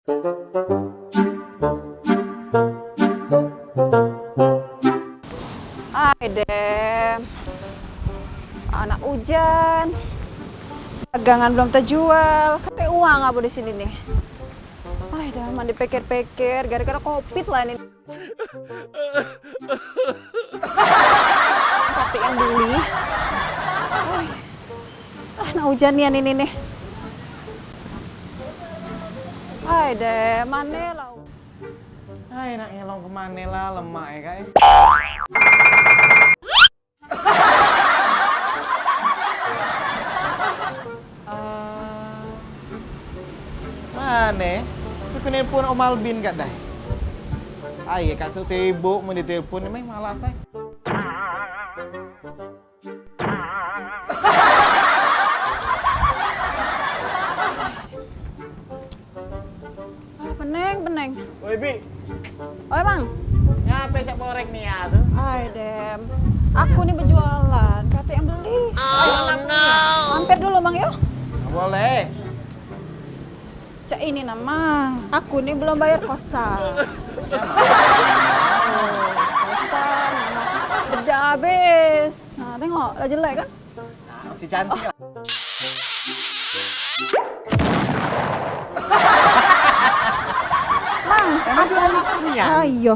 Ay, Dem. Anak hujan. Dagangan belum terjual. Katanya uang apa di sini nih? Ay, dah mandi pikir-pikir. Gara-gara COVID lah ini. Kata yang beli. Ay. Ah, nak hujanian ini nih. Ay, Dem. Mana lah? Ay, nak ngelong kemana lah, lemak ya kak. Mana? Aku nelpon Om Albin kat dah. Ay, kak sibuk mau ditelepon, memang malas saya. Ah, peneng. Oi, Bi. Oi, Bang. Ngapain cak porek nih ya tuh? Ay, Dem. Aku nih berjualan. Kata yang beli. Oh, no. Mampir dulu, Bang, yuk. Nggak boleh. Cak ini nama. Aku nih belum bayar kosan. Kosan. Beda habis. Nah, tengok. Lah jelek kan? Nah, masih cantik lah. Bang, Emang jualan itu nih ya? Ayo.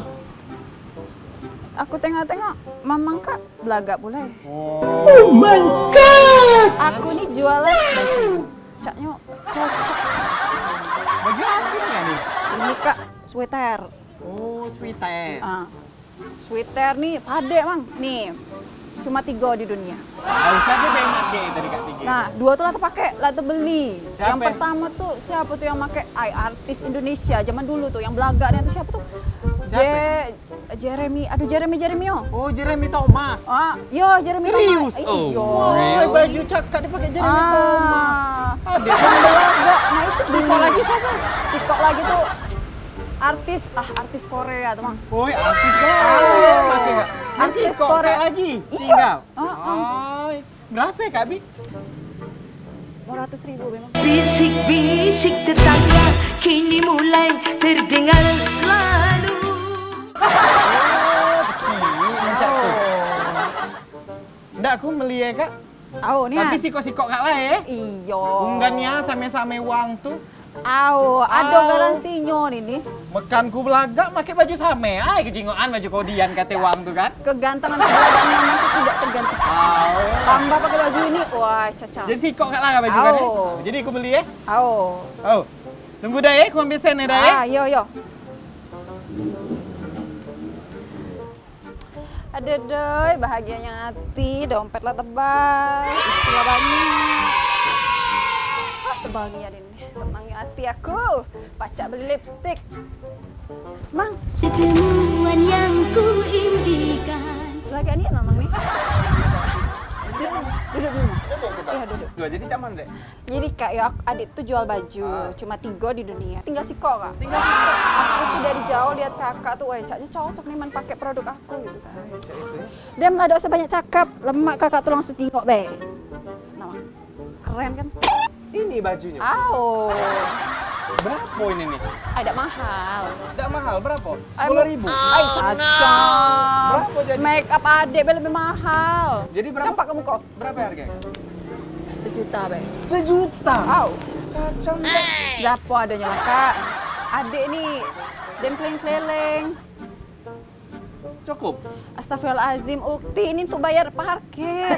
Aku tengok-tengok. Mamang Kak belaga pula. Oh my God. Aku nih jualan baju. Caknya cocok. Baju apa nih ya nih? Ini Kak, sweater. Oh, sweater. Ah. Sweater nih, pade Mang. Nih, cuma 3 di dunia. Nggak usah deh banyak kayak tadi kak Tinggi. Nah, 2 tuh lah pakai, lah tuh beli. Siapa? Yang pertama tuh siapa tuh yang pakai artis Indonesia zaman dulu tuh yang belaganya tuh siapa tuh? Jeremy, aduh Jeremy yo. Oh, Jeremy Thomas. Ah, yo Jeremy Serius? Thomas. Oh, Iyo. Wah, baju cakak dipakai Jeremy Thomas. Dia Yang belaga. Nah itu Siko lagi siapa? Siko lagi tuh artis Korea tuh Mang. Woi, artis kok. Pakai nggak? Masih Artis kok Korea. Kak lagi Iya. tinggal. Oh. Berapa ya Kak Bi? 200.000 memang. Bisik-bisik tetangga kini mulai terdengar selalu. Oh, kecil mencak tuh. Nggak aku beli ya Kak. Au nih. Tapi sikok-sikok Kak lah ya. Iyo. Unggannya sama-sama uang tuh. Au, ada garansinya nih. Mekanku belagak pakai baju sama. Ay, kejingoan baju kodian kata uang tuh kan. Kegantengan kebelakangan itu tidak terganti. Oh. Tambah pakai baju ini, wah caca. Jadi sikok Kak lah baju kan ya. Au. Jadi aku beli ya. Au. Oh. Tunggu dah ya, aku ambil sen ya dah ya. Yo. Ada doi, bahagianya hati, dompet lah tebal, isinya banyak. Ah, tebalnya ini, senangnya hati aku. Pacak beli lipstick. Mang, Ketemuan yang ku impikan. lagi ini Mang nih. Duduk dulu. Iya, duduk. Jadi caman deh. Jadi Kak, ya adik tuh jual baju, cuma 3 di dunia. Tinggal Siko Kak. Aku tuh dari jauh lihat kakak tuh, wah caknya cocok nih man pakai produk aku gitu kan. Dia malah gak usah banyak cakap, lemak kakak tuh langsung tengok be. Nah, keren kan? Ini bajunya. Au, Berapa ini nih? ada mahal. Tidak mahal, berapa? Ay, 10.000. Ay, caca. Berapa jadi? Make up adik be lebih mahal. Jadi berapa? Campak kamu kok. Berapa harganya? 1 juta be. 1 juta. Au, Cacang. berapa adanya lah kak? Adik nih, dempleng-keleng. Cukup. Astagfirullahaladzim, Ukti ini tuh bayar parkir.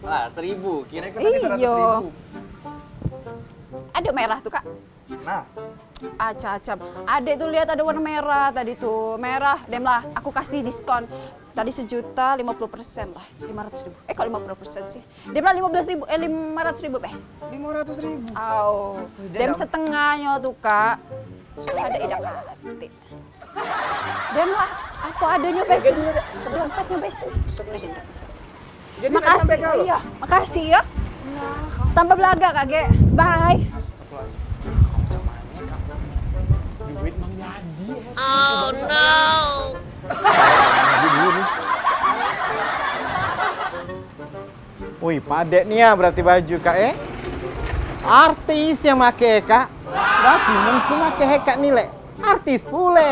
Lah, 1.000. Kira-kira tadi 100.000. Iyo. Ada merah tuh kak. Nah, Acam. Adek tuh lihat ada warna merah tadi tuh. Merah, dem lah. Aku kasih diskon. Tadi 1.050.000 lah. 500.000. Kok 50% sih? Dem lah 15.000. 500.000 beh. 500.000. Au. Dem setengahnya tuh kak. Ada idak hati. Dem lah. Apa adanya beh? Dompetnya beh. Jadi Makasih. Iya, makasih ya. Tambah belaga kage. Bye. Duit Mang Yadi. Wih, padek nih ya berarti baju Kak Artis yang make Kak. Berarti menku make hekat nilai artis pule.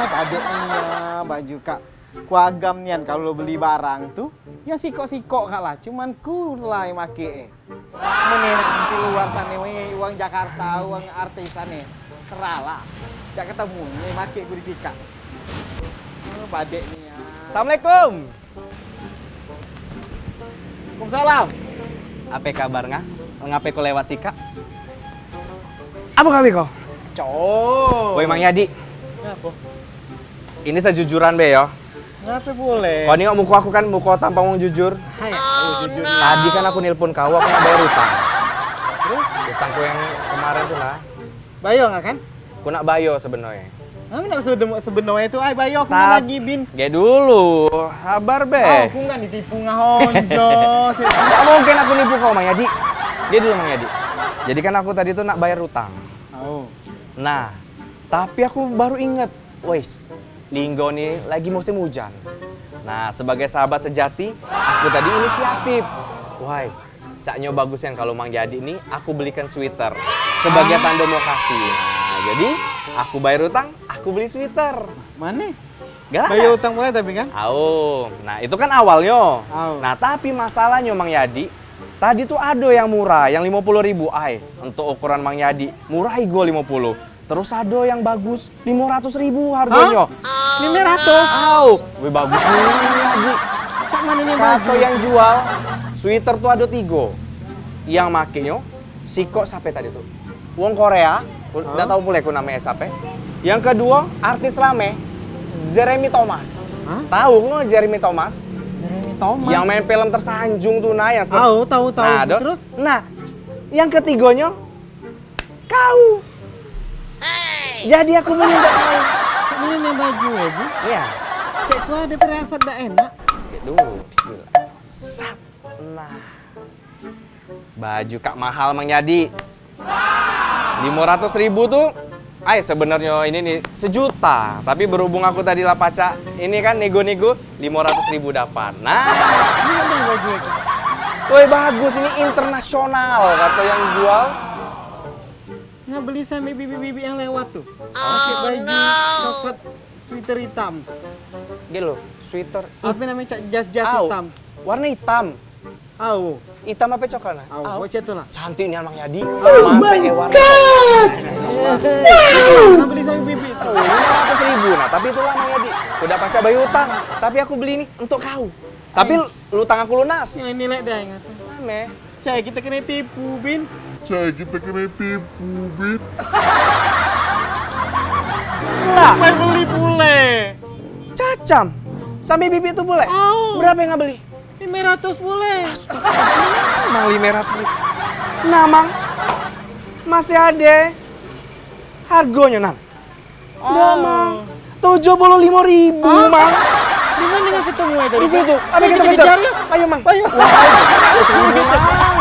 Adiknya baju kak kuagam nian kalau beli barang tuh ya sikok-sikok kak lah. Cuman ku lah yang make menenak di luar sana uang Jakarta, uang artis sana. Seralah. Jak ketemu nih make ku disikak. Badek nih ya. Assalamualaikum. Waalaikumsalam. Apa kabar ngah? Ngapain kau lewat sih kak? Apa kami kau? Cowok. Woi Mang Yadi. Ngapa? Ini sejujuran be yo. Ngapa boleh? Kau nengok muka aku kan muka tampang wong jujur. Hai, jujur. Tadi kan aku nelpon kau, aku nak bayar utang. Terus? Utangku yang kemarin tuh lah. Bayo nggak kan? Aku nak bayo sebenarnya. Nggak sebenarnya itu, bayo aku Tap. lagi bin. Gak dulu, sabar be. Aku nggak ditipu ngahonjo. Gak mungkin aku nipu kau Mang Yadi. Dia dulu Mang Yadi. Jadi kan aku tadi tuh nak bayar utang. Oh. Nah, tapi aku baru inget, wes, Linggo nih lagi musim hujan. Nah, sebagai sahabat sejati, aku tadi inisiatif. Wah, caknya bagus yang kalau Mang Yadi nih, aku belikan sweater sebagai tanda mau kasih. Nah, jadi aku bayar utang, aku beli sweater. Mana? Gak Bayo utang boleh tapi kan? Nah itu kan awalnya. Au. Nah tapi masalahnya Mang Yadi, tadi tuh ada yang murah, yang 50.000 ay. Untuk ukuran Mang Yadi, murah igo 50. Terus ada yang bagus, 500.000 harganya. 500. Au, wih bagus nih Mang Yadi. Cak mana nih Kata baju? yang jual, sweater tuh ada 3. Yang makenya, siko sampai tadi tuh. Wong Korea, udah tahu pula aku namanya siapa. Yang kedua, artis rame, Jeremy Thomas. Hah? Tahu nggak Jeremy Thomas? Jeremy Thomas. Yang main film Tersanjung tuh nah yang Tahu. Nah, Terus? Nah, yang ketiganya kau. Jadi aku meminta kau. Cak mana nih baju ya bu? Iya. Sekku ada perasaan dah enak. Ya dulu, bismillah. Sat. Nah. Baju kak mahal Mang Yadi. 500.000 tuh. Sebenarnya ini nih 1 juta, tapi berhubung aku tadi lah paca, ini kan nego-nego 500.000 dapat. Nah, Ini ada baju ya. woi bagus ini internasional kata yang jual. Nggak beli sama bibi-bibi yang lewat tuh. Pakai baju coklat sweater hitam. Gini loh, sweater Apa namanya cak jas-jas Au. hitam? Warna hitam. Au. Hitam apa coklat? Au. Bocet tuh lah. Cantik nih Mang Yadi. Oh Sampai warna coklat. Nggak beli sama bibi tuh. 500.000. Nah, tapi itulah Mang Yadi. Udah paca bayi utang, tapi aku beli ini untuk kau. Tapi lu utang aku lunas. Yang nilai dah ingat. Mame. Cai kita kena tipu bin. Lah, Apa yang beli pule? cacam. Sampai bibi itu boleh. Oh. Berapa yang nggak beli? 500 boleh. Mang 500. Nah, Mang. Masih ada harganya, Nang. Udah, Mang. 75.000, Mang. Cuma dengan ketemu ya tadi. Di situ. Apa Ayo kita kita kejar? kejar yuk. Ayo, Mang. Ayo. Mang.